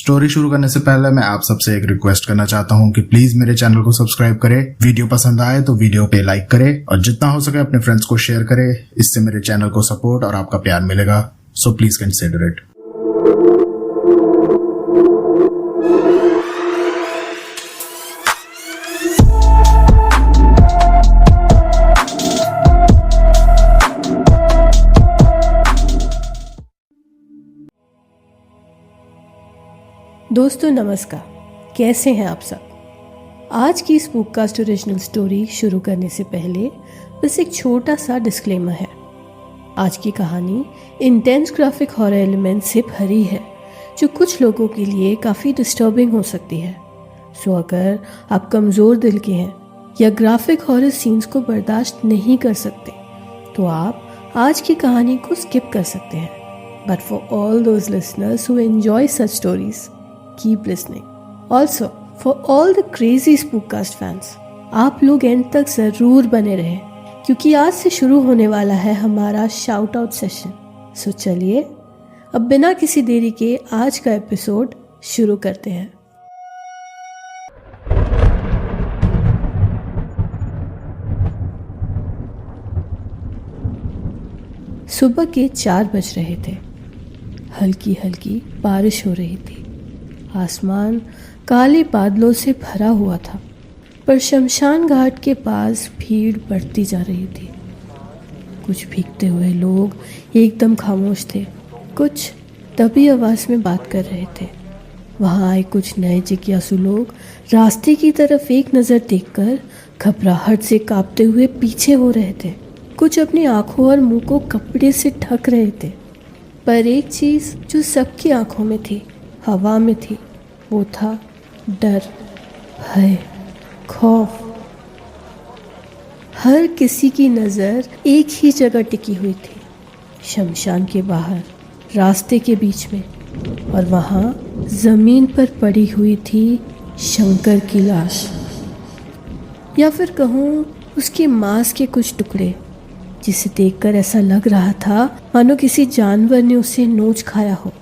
Story शुरू करने से पहले मैं आप सबसे एक रिक्वेस्ट करना चाहता हूँ कि प्लीज मेरे चैनल को सब्सक्राइब करें, वीडियो पसंद आए तो वीडियो पे लाइक करें और जितना हो सके अपने फ्रेंड्स को शेयर करें। इससे मेरे चैनल को सपोर्ट और आपका प्यार मिलेगा, सो प्लीज कंसिडर इट। दोस्तों नमस्कार, कैसे हैं आप सब। आज की इस बुककास्ट ओरिजिनल स्टोरी शुरू करने से पहले बस एक छोटा सा डिस्क्लेमर है। आज की कहानी इंटेंस ग्राफिक हॉरर एलिमेंट से भरी है जो कुछ लोगों के लिए काफ़ी डिस्टर्बिंग हो सकती है। सो अगर आप कमज़ोर दिल के हैं या ग्राफिक हॉरर सीन्स को बर्दाश्त नहीं कर सकते तो आप आज की कहानी को स्किप कर सकते हैं। But for all those listeners who enjoy such stories, keep listening. Also, for all the crazy Spookcast fans, आप लोग एंड तक ज़रूर बने रहें क्योंकि आज से शुरू होने वाला है हमारा शाउट आउट सेशन। सो चलिए अब बिना किसी देरी के आज का एपिसोड शुरू करते हैं। सुबह के 4 बज रहे थे। हल्की हल्की बारिश हो रही थी। आसमान काले बादलों से भरा हुआ था, पर शमशान घाट के पास भीड़ बढ़ती जा रही थी। कुछ भीगते हुए लोग एकदम खामोश थे, कुछ दबी आवाज़ में बात कर रहे थे। वहाँ आए कुछ नए जिज्ञासु लोग रास्ते की तरफ एक नज़र देखकर घबराहट से कांपते हुए पीछे हो रहे थे। कुछ अपनी आंखों और मुंह को कपड़े से ढक रहे थे, पर एक चीज़ जो सबकी आंखों में थी, हवा में थी, वो था डर, भय, खौफ। हर किसी की नज़र एक ही जगह टिकी हुई थी, शमशान के बाहर, रास्ते के बीच में। और वहाँ ज़मीन पर पड़ी हुई थी शंकर की लाश, या फिर कहूँ उसके मांस के कुछ टुकड़े, जिसे देखकर ऐसा लग रहा था मानो किसी जानवर ने उसे नोच खाया हो।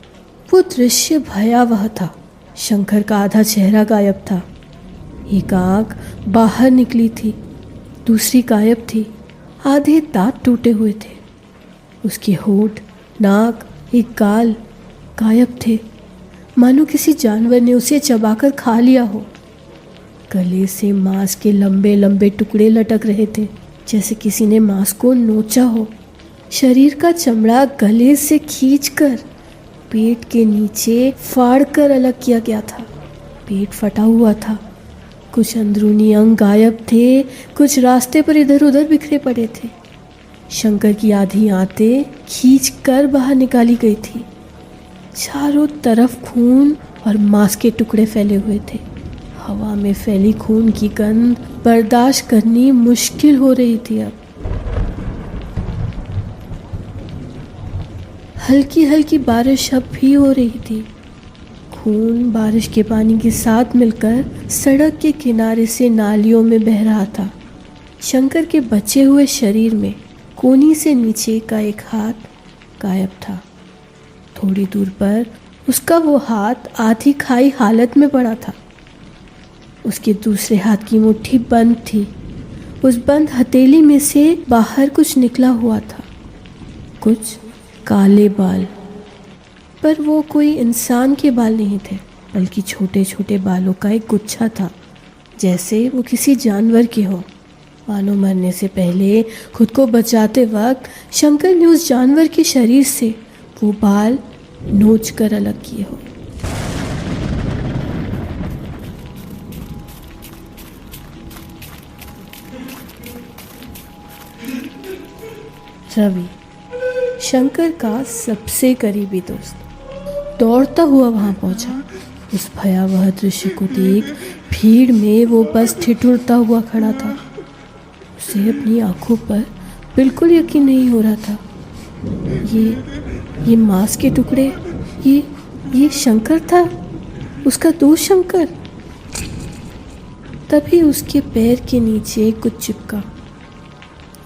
वो दृश्य भयावह था। शंकर का आधा चेहरा गायब था, एक आंख बाहर निकली थी, दूसरी गायब थी, आधे दांत टूटे हुए थे। उसके होंठ, नाक, एक गाल गायब थे, मानो किसी जानवर ने उसे चबाकर खा लिया हो। गले से मांस के लंबे लंबे टुकड़े लटक रहे थे, जैसे किसी ने मांस को नोचा हो। शरीर का चमड़ा गले से खींचकर पेट के नीचे फाड़कर अलग किया गया था। पेट फटा हुआ था, कुछ अंदरूनी अंग गायब थे, कुछ रास्ते पर इधर उधर बिखरे पड़े थे। शंकर की आधी आंतें खींचकर बाहर निकाली गई थी। चारों तरफ खून और मांस के टुकड़े फैले हुए थे। हवा में फैली खून की गंध बर्दाश्त करनी मुश्किल हो रही थी। अब हल्की हल्की बारिश अब भी हो रही थी। खून बारिश के पानी के साथ मिलकर सड़क के किनारे से नालियों में बह रहा था। शंकर के बचे हुए शरीर में कोहनी से नीचे का एक हाथ गायब था। थोड़ी दूर पर उसका वो हाथ आधी खाई हालत में पड़ा था। उसके दूसरे हाथ की मुट्ठी बंद थी। उस बंद हथेली में से बाहर कुछ निकला हुआ था, कुछ काले बाल। पर वो कोई इंसान के बाल नहीं थे, बल्कि छोटे छोटे बालों का एक गुच्छा था, जैसे वो किसी जानवर के हो। मानो मरने से पहले खुद को बचाते वक्त शंकर ने उस जानवर के शरीर से वो बाल नोच कर अलग किए हो। रवि, शंकर का सबसे करीबी दोस्त, दौड़ता हुआ वहाँ पहुँचा। उस भयावह दृश्य को देख भीड़ में वो बस ठिठुरता हुआ खड़ा था। उसे अपनी आंखों पर बिल्कुल यकीन नहीं हो रहा था। ये मांस के टुकड़े, ये शंकर था, उसका दोस्त शंकर। तभी उसके पैर के नीचे कुछ चिपका।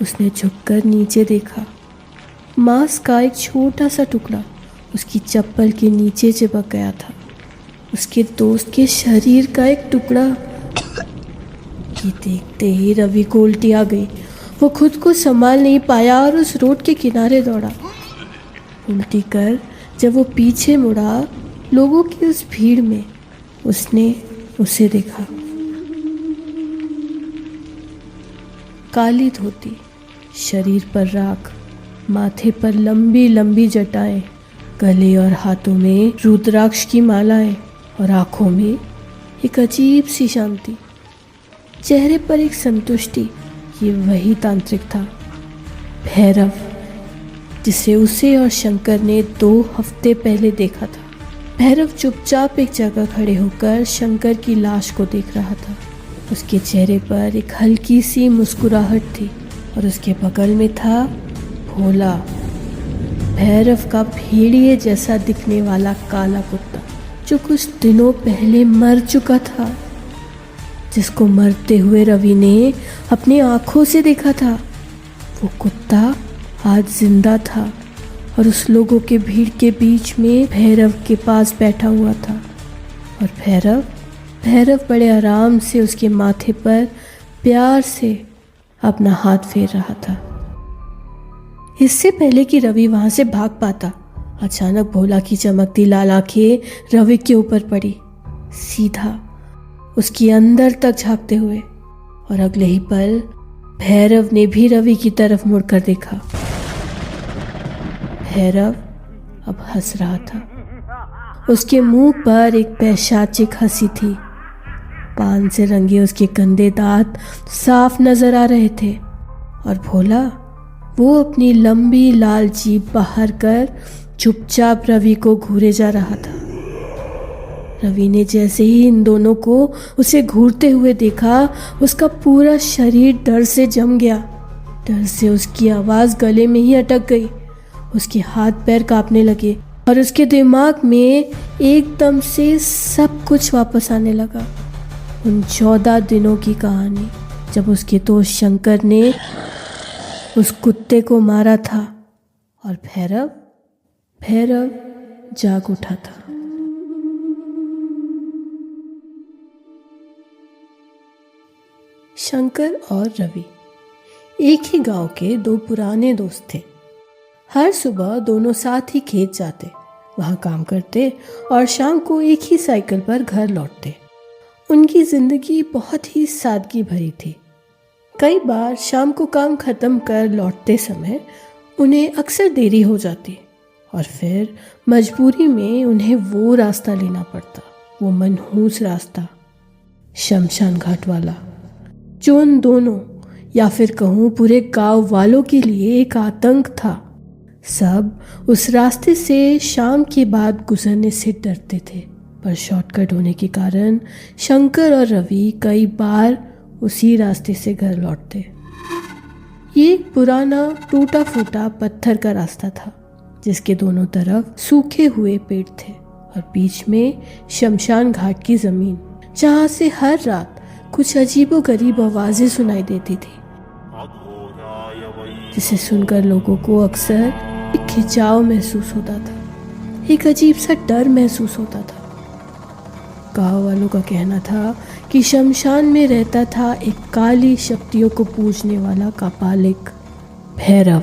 उसने झुककर नीचे देखा। मांस का एक छोटा सा टुकड़ा उसकी चप्पल के नीचे चिपक गया था। उसके दोस्त के शरीर का एक टुकड़ा। ये देखते ही रवि को उल्टी आ गई। वो खुद को संभाल नहीं पाया और उस रोड के किनारे दौड़ा। उल्टी कर जब वो पीछे मुड़ा, लोगों की उस भीड़ में उसने उसे देखा। काली धोती, शरीर पर राख, माथे पर लंबी लंबी जटाएं, गले और हाथों में रुद्राक्ष की मालाएं और आंखों में एक अजीब सी शांति, चेहरे पर एक संतुष्टि। ये वही तांत्रिक था, भैरव, जिसे उसे और शंकर ने 2 हफ्ते पहले देखा था। भैरव चुपचाप एक जगह खड़े होकर शंकर की लाश को देख रहा था। उसके चेहरे पर एक हल्की सी मुस्कुराहट थी और उसके बगल में था भोला, भैरव का भेड़िए जैसा दिखने वाला काला कुत्ता, जो कुछ दिनों पहले मर चुका था, जिसको मरते हुए रवि ने अपनी आंखों से देखा था। वो कुत्ता आज जिंदा था और उस लोगों के भीड़ के बीच में भैरव के पास बैठा हुआ था। और भैरव बड़े आराम से उसके माथे पर प्यार से अपना हाथ फेर रहा था। इससे पहले कि रवि वहां से भाग पाता, अचानक भोला की चमकती लाल आंखें रवि के ऊपर पड़ी, सीधा उसकी अंदर तक झांकते हुए। और अगले ही पल भैरव ने भी रवि की तरफ मुड़कर देखा। भैरव अब हंस रहा था। उसके मुंह पर एक पैशाचिक हंसी थी। पान से रंगे उसके गंदे दांत साफ नजर आ रहे थे। और भोला, वो अपनी लंबी लाल जीभ बाहर कर चुपचाप रवि को घूरे जा रहा था। रवि ने जैसे ही इन दोनों को उसे घूरते हुए देखा, उसका पूरा शरीर डर से जम गया। डर से उसकी आवाज़ गले में ही अटक गई। उसके हाथ पैर कांपने लगे और उसके दिमाग में एकदम से सब कुछ वापस आने लगा। उन 14 दिनों की कहानी, जब उसके दोस्त शंकर ने उस कुत्ते को मारा था और भैरव जाग उठा था। शंकर और रवि एक ही गांव के 2 पुराने दोस्त थे। हर सुबह दोनों साथ ही खेत जाते, वहां काम करते और शाम को एक ही साइकिल पर घर लौटते। उनकी जिंदगी बहुत ही सादगी भरी थी। कई बार शाम को काम खत्म कर लौटते समय उन्हें अक्सर देरी हो जाती और फिर मजबूरी में उन्हें वो रास्ता लेना पड़ता, वो मनहूस रास्ता, शमशान घाट वाला, जो उन दोनों या फिर कहूँ पूरे गांव वालों के लिए एक आतंक था। सब उस रास्ते से शाम के बाद गुजरने से डरते थे, पर शॉर्टकट होने के कारण शंकर और रवि कई बार उसी रास्ते से घर लौटते। ये एक पुराना टूटा फूटा पत्थर का रास्ता था, जिसके दोनों तरफ सूखे हुए पेड़ थे और बीच में शमशान घाट की जमीन, जहाँ से हर रात कुछ अजीबोगरीब आवाजें सुनाई देती थी, जिसे सुनकर लोगों को अक्सर एक खिंचाव महसूस होता था, एक अजीब सा डर महसूस होता था। गांव वालों का कहना था कि शमशान में रहता था एक काली शक्तियों को पूजने वाला कापालिक भैरव।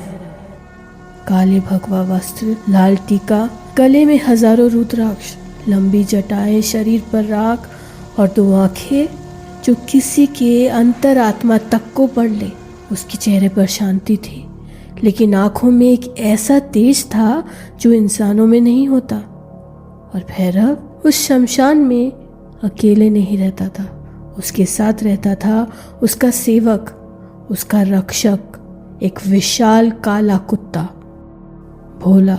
काले भगवा वस्त्र, लाल टीका, गले में हजारों रुद्राक्ष, लंबी जटाएं, शरीर पर राख और 2 आंखें जो किसी के अंतरात्मा तक को पढ़ ले। उसके चेहरे पर शांति थी, लेकिन आंखों में एक ऐसा तेज था जो इंसानों में नहीं होता। और भैरव उस शमशान में अकेले नहीं रहता था, उसके साथ रहता था उसका सेवक, उसका रक्षक, एक विशाल काला कुत्ता, भोला।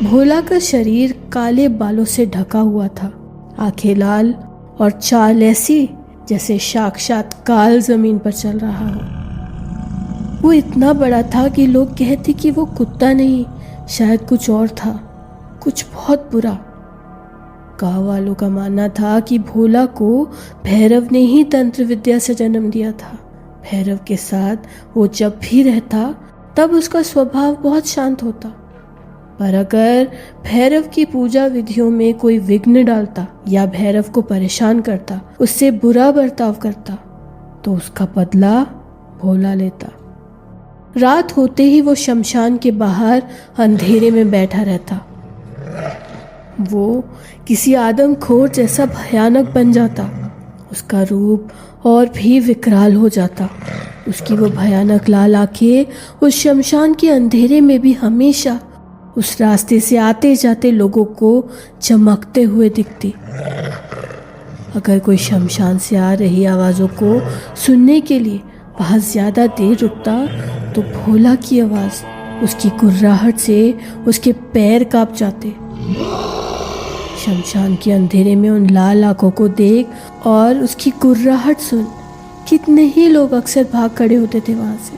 भोला का शरीर काले बालों से ढका हुआ था, आंखें लाल और चाल ऐसी जैसे साक्षात काल जमीन पर चल रहा हो। वो इतना बड़ा था कि लोग कहते कि वो कुत्ता नहीं, शायद कुछ और था, कुछ बहुत बुरा। गांव वालों का मानना था कि भोला को भैरव ने ही तंत्र विद्या से जन्म दिया था। भैरव के साथ वो जब भी रहता तब उसका स्वभाव बहुत शांत होता, पर अगर भैरव की पूजा विधियों में कोई विघ्न डालता या भैरव को परेशान करता, उससे बुरा बर्ताव करता, तो उसका बदला भोला लेता। रात होते ही वो शमशान के बाहर अंधेरे में बैठा रहता। वो किसी आदमखोर जैसा भयानक बन जाता। उसका रूप और भी विकराल हो जाता। उसकी वो भयानक लाल आंखें उस शमशान के अंधेरे में भी हमेशा उस रास्ते से आते जाते लोगों को चमकते हुए दिखती। अगर कोई शमशान से आ रही आवाज़ों को सुनने के लिए वहाँ ज़्यादा देर रुकता, तो भोला की आवाज़, उसकी कुर्राहट से उसके पैर कांप जाते। शमशान के अंधेरे में उन लाल आंखों को देख और उसकी कुर्राहट सुन कितने ही लोग अक्सर भाग खड़े होते थे वहाँ से,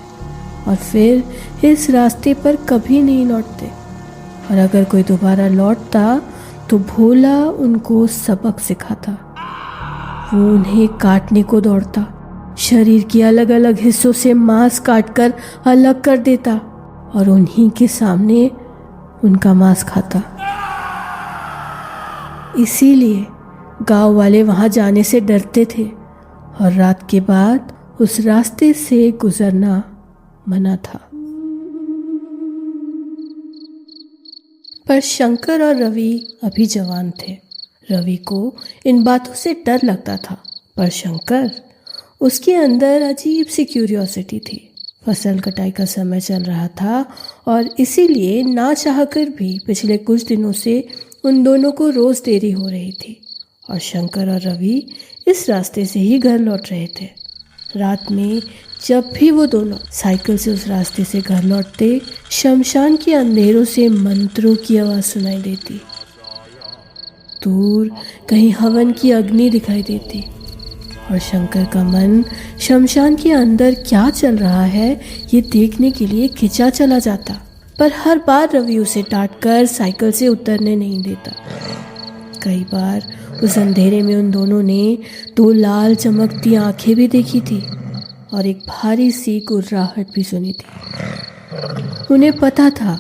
और फिर इस रास्ते पर कभी नहीं लौटते। और अगर कोई दोबारा लौटता तो भोला उनको सबक सिखाता। वो उन्हें काटने को दौड़ता, शरीर के अलग अलग हिस्सों से मांस काटकर अलग कर देता और उन्हीं के सामने उनका मांस खाता। इसीलिए गांव वाले वहां जाने से डरते थे और रात के बाद उस रास्ते से गुजरना मना था। पर शंकर और रवि अभी जवान थे। रवि को इन बातों से डर लगता था, पर शंकर, उसके अंदर अजीब सी क्यूरियोसिटी थी। फसल कटाई का समय चल रहा था और इसीलिए ना चाहकर भी पिछले कुछ दिनों से उन दोनों को रोज़ देरी हो रही थी और शंकर और रवि इस रास्ते से ही घर लौट रहे थे। रात में जब भी वो दोनों साइकिल से उस रास्ते से घर लौटते, शमशान के अंधेरों से मंत्रों की आवाज़ सुनाई देती। दूर कहीं हवन की अग्नि दिखाई देती और शंकर का मन शमशान के अंदर क्या चल रहा है ये देखने के लिए खिंचा चला जाता। पर हर बार रवि उसे डांटकर साइकिल से उतरने नहीं देता। कई बार उस अंधेरे में उन दोनों ने दो लाल चमकती आंखें भी देखी थी और एक भारी सी गुर्राहट भी सुनी थी। उन्हें पता था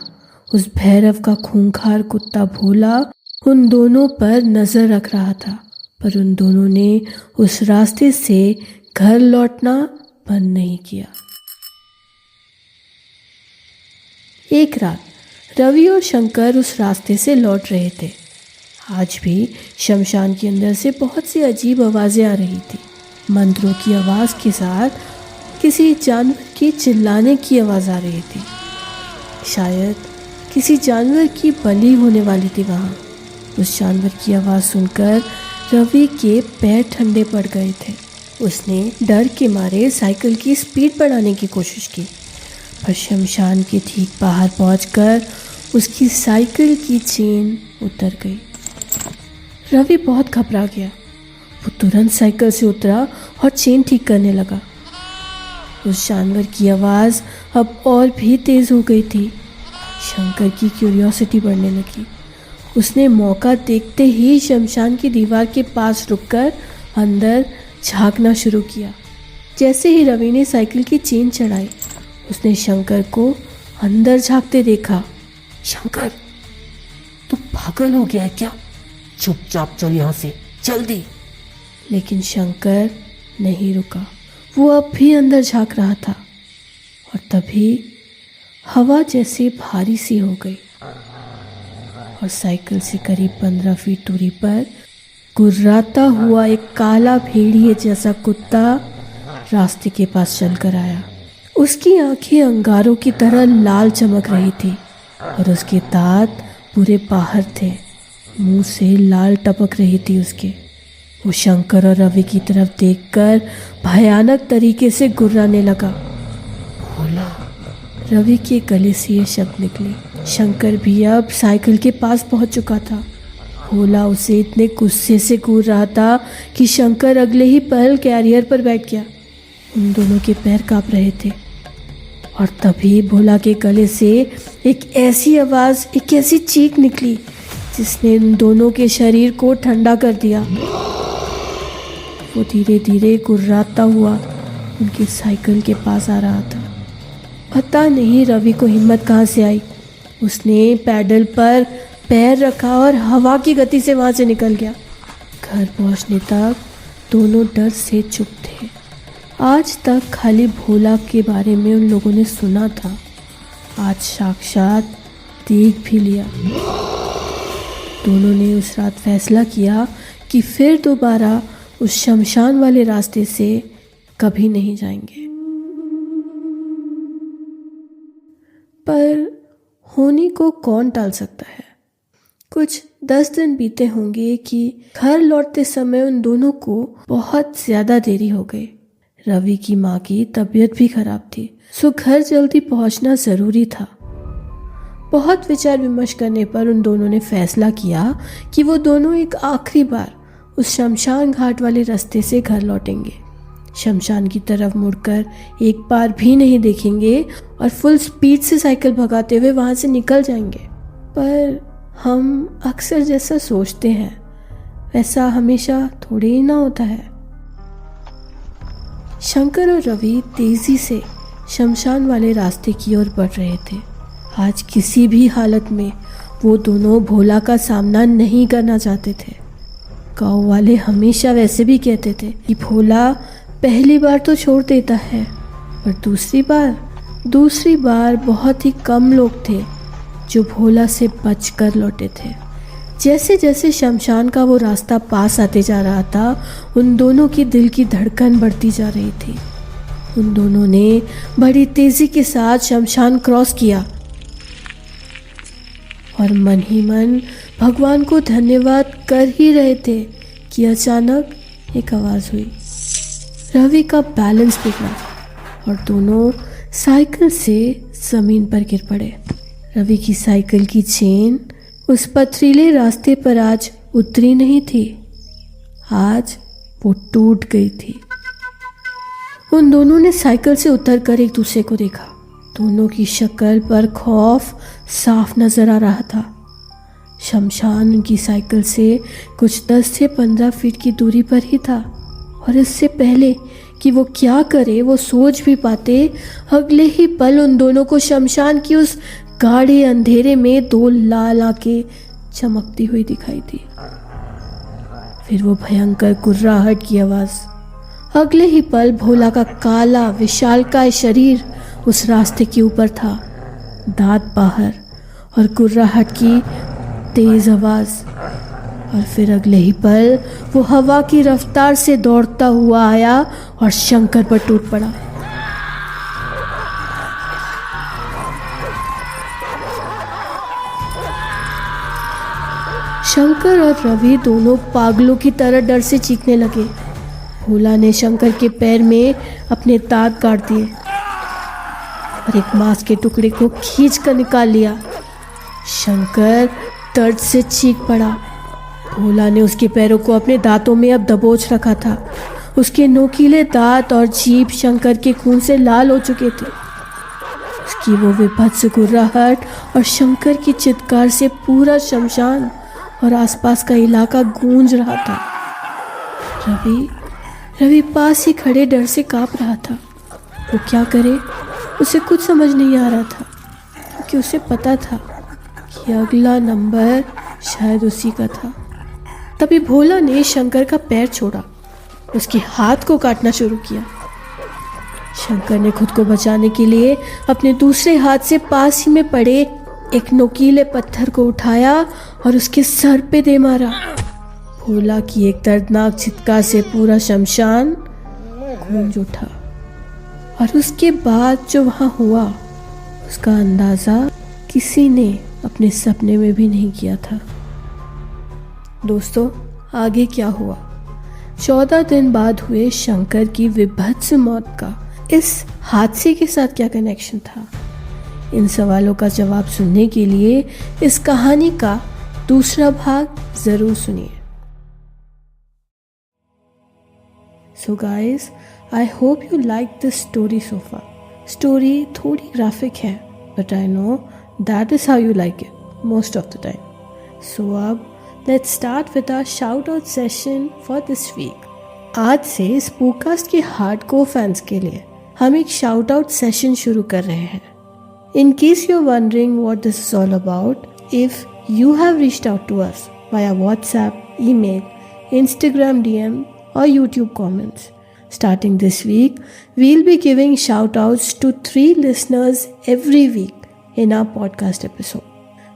उस भैरव का खूंखार कुत्ता भोला उन दोनों पर नजर रख रहा था, पर उन दोनों ने उस रास्ते से घर लौटना बंद नहीं किया। एक रात रवि और शंकर उस रास्ते से लौट रहे थे। आज भी शमशान के अंदर से बहुत सी अजीब आवाज़ें आ रही थी। मंत्रों की आवाज़ के साथ किसी जानवर की चिल्लाने की आवाज़ आ रही थी। शायद किसी जानवर की बलि होने वाली थी वहाँ। उस जानवर की आवाज़ सुनकर रवि के पैर ठंडे पड़ गए थे। उसने डर के मारे साइकिल की स्पीड बढ़ाने की कोशिश की, पर शमशान के ठीक बाहर पहुंचकर उसकी साइकिल की चेन उतर गई। रवि बहुत घबरा गया। वो तुरंत साइकिल से उतरा और चेन ठीक करने लगा। उस जानवर की आवाज़ अब और भी तेज़ हो गई थी। शंकर की क्यूरियोसिटी बढ़ने लगी। उसने मौका देखते ही शमशान की दीवार के पास रुककर अंदर झांकना शुरू किया। जैसे ही रवि ने साइकिल की चेन चढ़ाई, उसने शंकर को अंदर झांकते देखा। शंकर, तू पागल हो गया है क्या? चुपचाप चल यहाँ से, जल्दी। लेकिन शंकर नहीं रुका। वो अब भी अंदर झांक रहा था और तभी हवा जैसे भारी सी हो गई और साइकिल से करीब 15 फीट दूरी पर गुर्राता हुआ एक काला भेड़िए जैसा कुत्ता रास्ते के पास चलकर आया। उसकी आंखें अंगारों की तरह लाल चमक रही थी और उसके दांत पूरे बाहर थे। मुंह से लाल टपक रही थी उसके। वो शंकर और रवि की तरफ देखकर भयानक तरीके से गुर्राने लगा। भोला। रवि के गले से ये शब्द निकले। शंकर भी अब साइकिल के पास पहुंच चुका था। भोला उसे इतने गुस्से से घूर रहा था कि शंकर अगले ही पल कैरियर पर बैठ गया। उन दोनों के पैर कांप रहे थे और तभी भोला के गले से एक ऐसी आवाज़, एक ऐसी चीख निकली जिसने उन दोनों के शरीर को ठंडा कर दिया। वो धीरे धीरे गुर्राता हुआ उनकी साइकिल के पास आ रहा था। पता नहीं रवि को हिम्मत कहाँ से आई। उसने पैडल पर पैर रखा और हवा की गति से वहाँ से निकल गया। घर पहुँचने तक दोनों डर से चुप थे। आज तक खाली भोला के बारे में उन लोगों ने सुना था, आज साक्षात देख भी लिया। दोनों ने उस रात फैसला किया कि फिर दोबारा उस शमशान वाले रास्ते से कभी नहीं जाएंगे। पर होनी को कौन टाल सकता है। कुछ 10 दिन बीते होंगे कि घर लौटते समय उन दोनों को बहुत ज्यादा देरी हो गई। रवि की माँ की तबीयत भी खराब थी, सो घर जल्दी पहुंचना जरूरी था। बहुत विचार विमर्श करने पर उन दोनों ने फैसला किया कि वो दोनों एक आखिरी बार उस शमशान घाट वाले रास्ते से घर लौटेंगे। शमशान की तरफ मुड़कर एक बार भी नहीं देखेंगे और फुल स्पीड से साइकिल भगाते हुए वहां से निकल जाएंगे। पर हम अक्सर जैसा सोचते हैं वैसा हमेशा थोड़ी ही ना होता है। शंकर और रवि तेजी से शमशान वाले रास्ते की ओर बढ़ रहे थे। आज किसी भी हालत में वो दोनों भोला का सामना नहीं करना चाहते थे। गाँव वाले हमेशा वैसे भी कहते थे कि भोला पहली बार तो छोड़ देता है, पर दूसरी बार बहुत ही कम लोग थे जो भोला से बचकर लौटे थे। जैसे जैसे शमशान का वो रास्ता पास आते जा रहा था, उन दोनों की दिल की धड़कन बढ़ती जा रही थी। उन दोनों ने बड़ी तेजी के साथ शमशान क्रॉस किया और मन ही मन भगवान को धन्यवाद कर ही रहे थे कि अचानक एक आवाज़ हुई। रवि का बैलेंस बिगड़ा और दोनों साइकिल से ज़मीन पर गिर पड़े। रवि की साइकिल की चेन उस पथरीले रास्ते पर आज उतरी नहीं थी, आज वो टूट गई थी। उन दोनों ने साइकिल से उतरकर एक दूसरे को देखा। दोनों की शक्ल पर खौफ साफ नजर आ रहा था। शमशान उनकी साइकिल से कुछ 10 से 15 फीट की दूरी पर ही था और इससे पहले कि वो क्या करे वो सोच भी पाते, अगले ही पल उन दोनों को शमशान की उस गाढ़े अंधेरे में 2 लाल आंखें चमकती हुई दिखाई दी। फिर वो भयंकर कुर्राहट की आवाज। अगले ही पल भोला का काला विशालकाय शरीर उस रास्ते के ऊपर था, दांत बाहर और कुर्राहट की तेज आवाज। और फिर अगले ही पल वो हवा की रफ्तार से दौड़ता हुआ आया और शंकर पर टूट पड़ा। शंकर और रवि दोनों पागलों की तरह डर से चीखने लगे। भोला ने शंकर के पैर में अपने दांत काट दिए और एक मांस के टुकड़े को खींच कर निकाल लिया। शंकर दर्द से चीख पड़ा। भोला ने उसके पैरों को अपने दांतों में अब दबोच रखा था। उसके नोकीले दांत और जीभ शंकर के खून से लाल हो चुके थे। उसकी वो विभत्स गुर्राहट और शंकर की चित्कार से पूरा शमशान और आसपास का इलाका गूंज रहा था। रवि पास ही खड़े डर से कांप रहा था। वो क्या करे उसे कुछ समझ नहीं आ रहा था, क्योंकि उसे पता था कि अगला नंबर शायद उसी का था। तभी भोला ने शंकर का पैर छोड़ा, उसके हाथ को काटना शुरू किया। शंकर ने खुद को बचाने के लिए अपने दूसरे हाथ से पास ही में पड़े एक नोकीले पत्थर को उठाया और उसके सर पे दे मारा। भोला की एक दर्दनाक चित्कार से पूरा शमशान गूंज उठा और उसके बाद जो वहां हुआ उसका अंदाजा किसी ने अपने सपने में भी नहीं किया था। दोस्तों, आगे क्या हुआ? 14 दिन बाद हुए शंकर की विभत्स मौत का इस हादसे के साथ क्या कनेक्शन था? इन सवालों का जवाब सुनने के लिए इस कहानी का दूसरा भाग जरूर सुनिए। So guys, I hope you like this story so far. Story थोड़ी ग्राफिक है, but I know that is how you like it most of the time. So अब let's start with our shout out session for this week. आज से इस podcast के hardcore fans के लिए हम एक शाउट आउट सेशन शुरू कर रहे हैं। In case you're wondering what this is all about, if you have reached out to us via WhatsApp, email, Instagram DM or YouTube comments, starting this week, we'll be giving shout outs to 3 listeners every week in our podcast episode.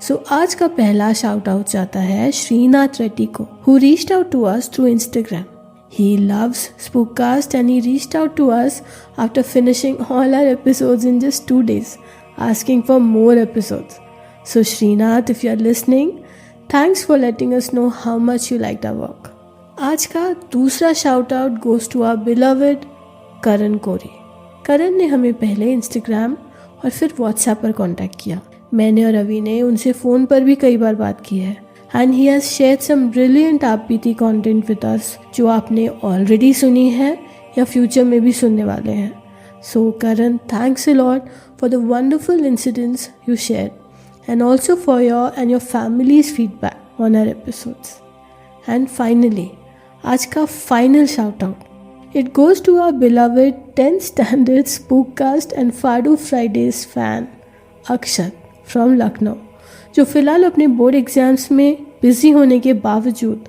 So आज का पहला shout out जाता है श्रीनाथ रेड्डी को, who reached out to us through Instagram. He loves Spookcast and he reached out to us after finishing all our episodes in just 2 days, asking for more episodes. So Srinath, if you are listening, thanks for letting us know how much you liked our work. आज का दूसरा shout out goes to our beloved करण कोरी. करण ने हमें पहले Instagram और फिर WhatsApp पर contact किया. मैंने और रवि ने उनसे फ़ोन पर भी कई बार बात की है. And he has shared some brilliant RPT content with us जो आपने already सुनी है या future में भी सुनने वाले हैं. So Karan, thanks a lot for the wonderful incidents you shared and also for your and your family's feedback on our episodes. And finally, आज का final shout out. It goes to our beloved 10th standard Spookcast and Fado Fridays fan Akshat from Lucknow, जो फ़िलहाल अपने board exams में busy होने के बावजूद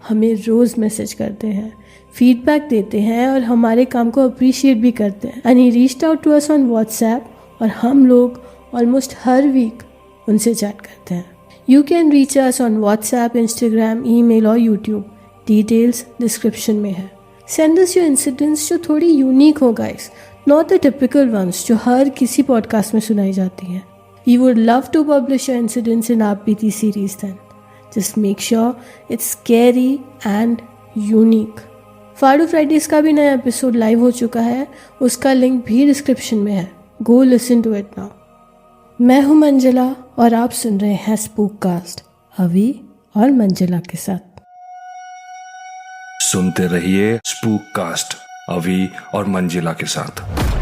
हमें रोज़ मैसेज करते हैं, फीडबैक देते हैं और हमारे काम को अप्रिशिएट भी करते हैं. And he reached out to us on WhatsApp और हम लोग ऑलमोस्ट हर वीक उनसे चैट करते हैं. You can reach us on WhatsApp, Instagram, email और यूट्यूब. डिटेल्स डिस्क्रिप्शन में है. सेंड अस योर इंसिडेंट्स जो थोड़ी यूनिक हो guys, not the typical ones जो हर किसी पॉडकास्ट में सुनाई जाती हैं. We would love to publish your incidents in our PT series then. Just make sure it's scary and unique. Fado Fridays का भी नया एपिसोड लाइव हो चुका है, उसका लिंक भी डिस्क्रिप्शन में है. Go listen to it now. मैं हूँ मंजिला और आप सुन रहे हैं स्पूककास्ट अभी और मंजिला के साथ. सुनते रहिए स्पूककास्ट अभी और मंजिला के साथ.